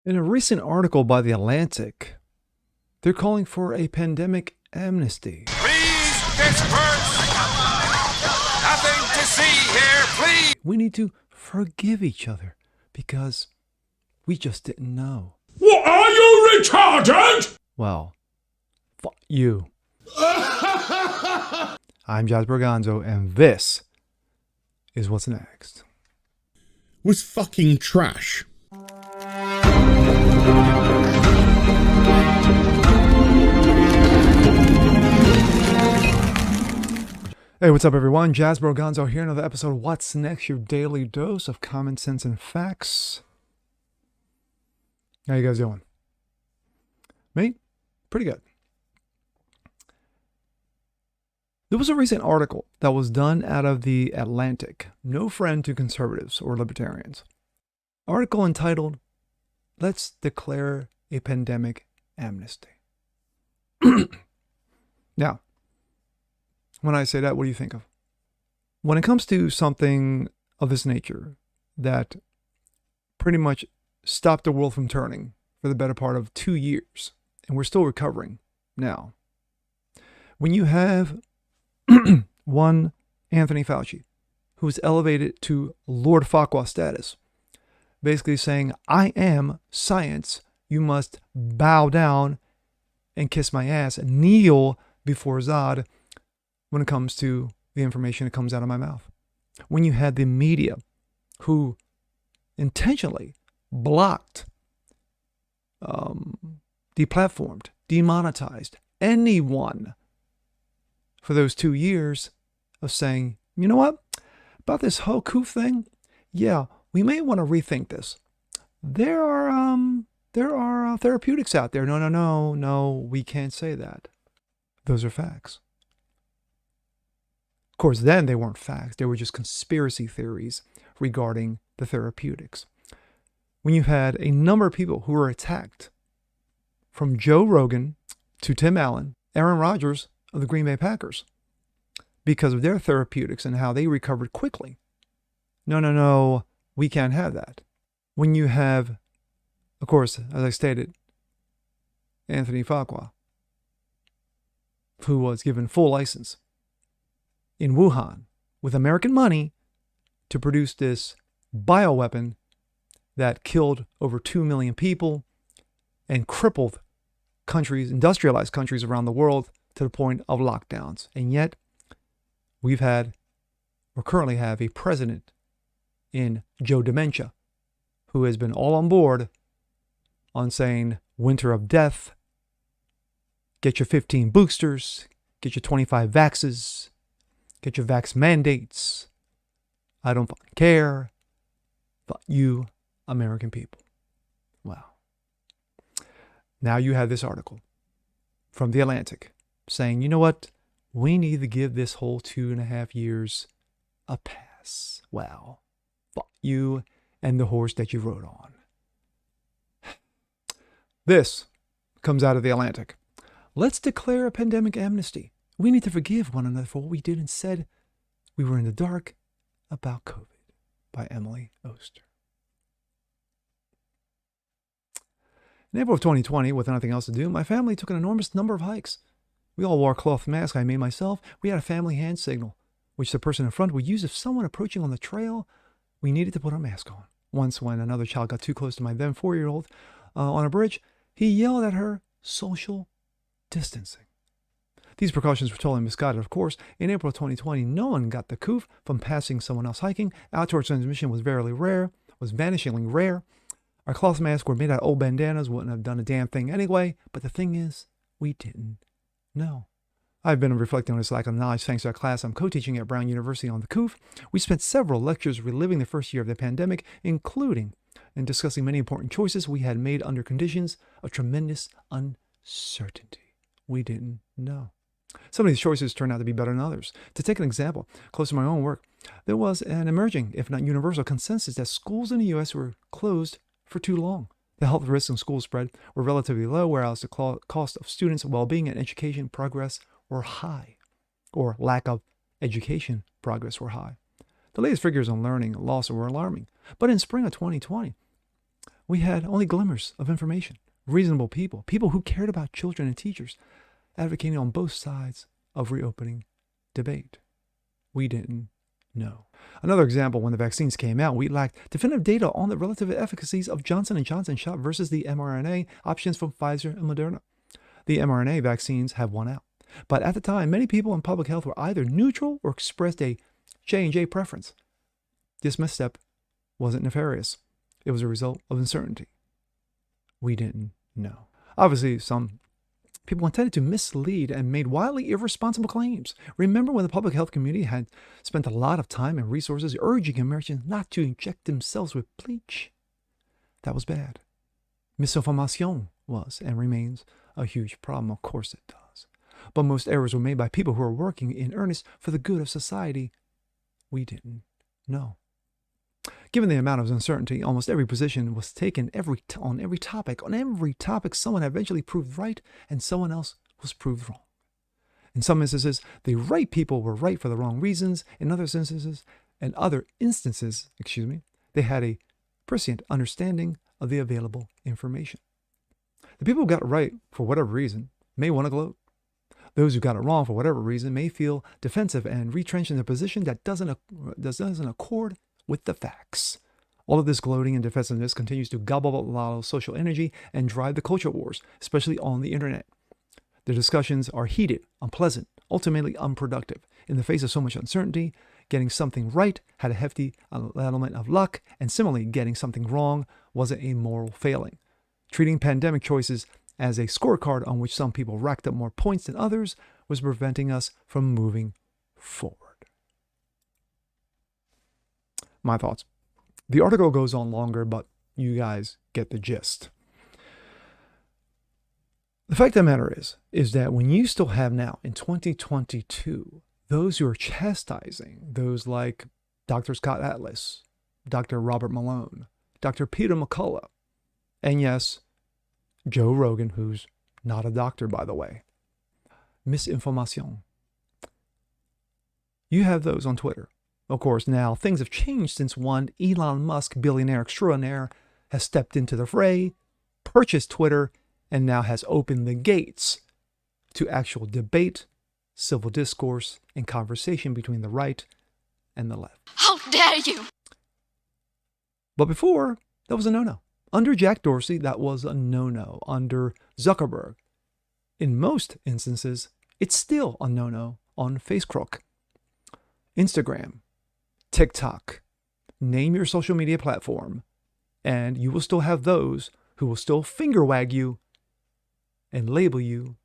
In a recent article by The Atlantic, they're calling for a pandemic amnesty. Please disperse! Nothing to see here, please! We need to forgive each other because we just didn't know. What, are you retarded? Well, fuck you. I'm Jasper Gonzo, and this is what's next. Was fucking trash. Hey, what's up everyone? Jasper Gonzo here, another episode of What's Next, your daily dose of common sense and facts. How you guys doing? Me? Pretty good. There was a recent article that was done out of The Atlantic, no friend to conservatives or libertarians. Article entitled, "Let's Declare a Pandemic Amnesty." Now, when I say that, what do you think of? When it comes to something of this nature that pretty much stopped the world from turning for the better part of 2 years, and we're still recovering now. When you have one Anthony Fauci, who is elevated to Lord Wtfk status, basically saying, I am science, you must bow down and kiss my ass and kneel before Zod when it comes to the information that comes out of my mouth. When you had the media who intentionally blocked, deplatformed, demonetized anyone for those 2 years of saying, you know what, about this whole COOF thing, yeah, we may want to rethink this. There are therapeutics out there. No, we can't say that. Those are facts. Of course, then they weren't facts. They were just conspiracy theories regarding the therapeutics. When you had a number of people who were attacked, from Joe Rogan to Tim Allen, Aaron Rodgers of the Green Bay Packers, because of their therapeutics and how they recovered quickly. No, we can't have that. When you have, of course, as I stated, Anthony Fauci, who was given full license in Wuhan with American money to produce this bioweapon that killed over 2 million people and crippled countries, industrialized countries around the world to the point of lockdowns. And yet we've had, or currently have, a president in Joe Dementia who has been all on board on saying winter of death, get your 15 boosters, get your 25 vaxes, get your vax mandates. I don't fucking care. But you American people. Wow. Now you have this article from The Atlantic saying, you know what? We need to give this whole 2.5 years a pass. Wow. Fuck you and the horse that you rode on. This comes out of The Atlantic. Let's declare a pandemic amnesty. We need to forgive one another for what we did and said. We were in the dark about COVID, by Emily Oster. In April of 2020, with nothing else to do, my family took an enormous number of hikes. We all wore cloth masks I made myself. We had a family hand signal, which the person in front would use if someone approaching on the trail, we needed to put our mask on. Once when another child got too close to my then 4-year-old on a bridge, he yelled at her, social distancing. These precautions were totally misguided, of course. In April of 2020, no one got the COOF from passing someone else hiking. Outdoor transmission was vanishingly rare. Our cloth masks were made out of old bandanas, wouldn't have done a damn thing anyway. But the thing is, we didn't know. I've been reflecting on this lack of knowledge thanks to a class I'm co-teaching at Brown University on the COOF. We spent several lectures reliving the first year of the pandemic, including and discussing many important choices we had made under conditions of tremendous uncertainty. We didn't know. Some of these choices turned out to be better than others. To take an example, close to my own work, there was an emerging, if not universal, consensus that schools in the U.S. were closed for too long. The health risks and school spread were relatively low, whereas the cost of students' well-being and education progress were high, or lack of education progress were high. The latest figures on learning loss were alarming. But in spring of 2020, We had only glimmers of information, reasonable people, people who cared about children and teachers, advocating on both sides of reopening debate. We didn't know. Another example, when the vaccines came out, we lacked definitive data on the relative efficacies of Johnson & Johnson shot versus the mRNA options from Pfizer and Moderna. The mRNA vaccines have won out. But at the time, many people in public health were either neutral or expressed a J&J preference. This misstep wasn't nefarious. It was a result of uncertainty. We didn't know. Obviously, some people intended to mislead and made wildly irresponsible claims. Remember when the public health community had spent a lot of time and resources urging Americans not to inject themselves with bleach? That was bad. Misinformation was and remains a huge problem. Of course it does. But most errors were made by people who are working in earnest for the good of society. We didn't know. Given the amount of uncertainty, almost every position was taken on every topic. On every topic, someone eventually proved right and someone else was proved wrong. In some instances, the right people were right for the wrong reasons. In other instances, they had a prescient understanding of the available information. The people who got it right for whatever reason may want to gloat. Those who got it wrong for whatever reason may feel defensive and retrench in their position that doesn't accord with the facts. All of this gloating and defensiveness continues to gobble up a lot of social energy and drive the culture wars, especially on the internet. The discussions are heated, unpleasant, ultimately unproductive. In the face of so much uncertainty, getting something right had a hefty element of luck, and similarly, getting something wrong wasn't a moral failing. Treating pandemic choices as a scorecard on which some people racked up more points than others was preventing us from moving forward. My thoughts. The article goes on longer, but you guys get the gist. The fact of the matter is that when you still have now, in 2022, those who are chastising those like Dr. Scott Atlas, Dr. Robert Malone, Dr. Peter McCullough, and yes, Joe Rogan, who's not a doctor, by the way. Misinformation. You have those on Twitter. Of course, now things have changed since one Elon Musk, billionaire extraordinaire, has stepped into the fray, purchased Twitter, and now has opened the gates to actual debate, civil discourse, and conversation between the right and the left. How dare you! But before, that was a no-no. Under Jack Dorsey, that was a no-no. Under Zuckerberg, in most instances, it's still a no-no on Facebook, Instagram, TikTok. Name your social media platform, and you will still have those who will still finger wag you and label you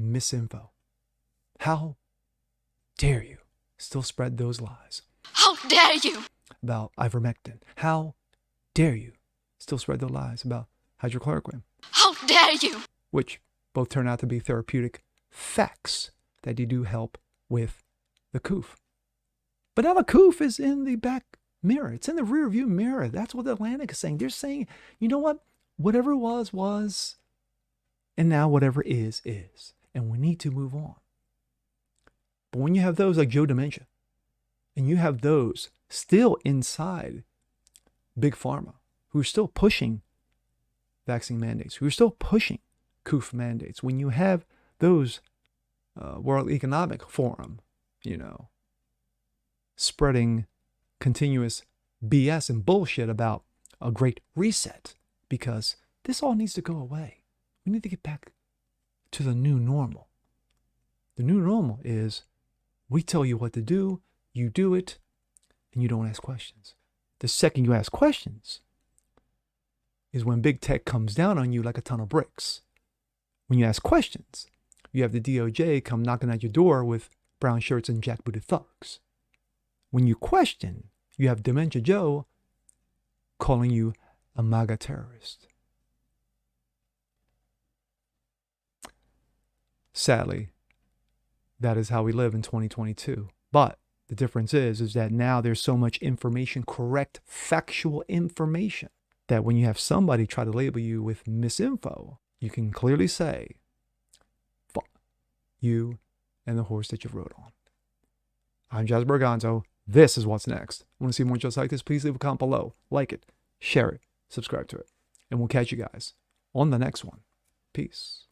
misinfo. How dare you still spread those lies? How dare you! About ivermectin. How dare you still spread the lies about hydrochloroquine? How dare you! Which both turn out to be therapeutic facts that they do help with the COOF. But now the COOF is in the back mirror. It's in the rear view mirror. That's what the Atlantic is saying. They're saying, you know what? Whatever was. And now whatever is. And we need to move on. But when you have those like Joe Dementia, and you have those still inside Big Pharma, who are still pushing vaccine mandates, who are still pushing COOF mandates, when you have those World Economic Forum, spreading continuous BS and bullshit about a great reset, because this all needs to go away. We need to get back to the new normal. The new normal is we tell you what to do, you do it, and you don't ask questions. The second you ask questions is when big tech comes down on you like a ton of bricks. When you ask questions, you have the DOJ come knocking at your door with brown shirts and jackbooted thugs. When you question, you have Dementia Joe calling you a MAGA terrorist. Sadly, that is how we live in 2022. But the difference is that now there's so much information, correct, factual information, that when you have somebody try to label you with misinfo, you can clearly say, fuck you and the horse that you rode on. I'm Jasper Gonzo. This is what's next. Want to see more just like this? Please leave a comment below. Like it, share it, subscribe to it. And we'll catch you guys on the next one. Peace.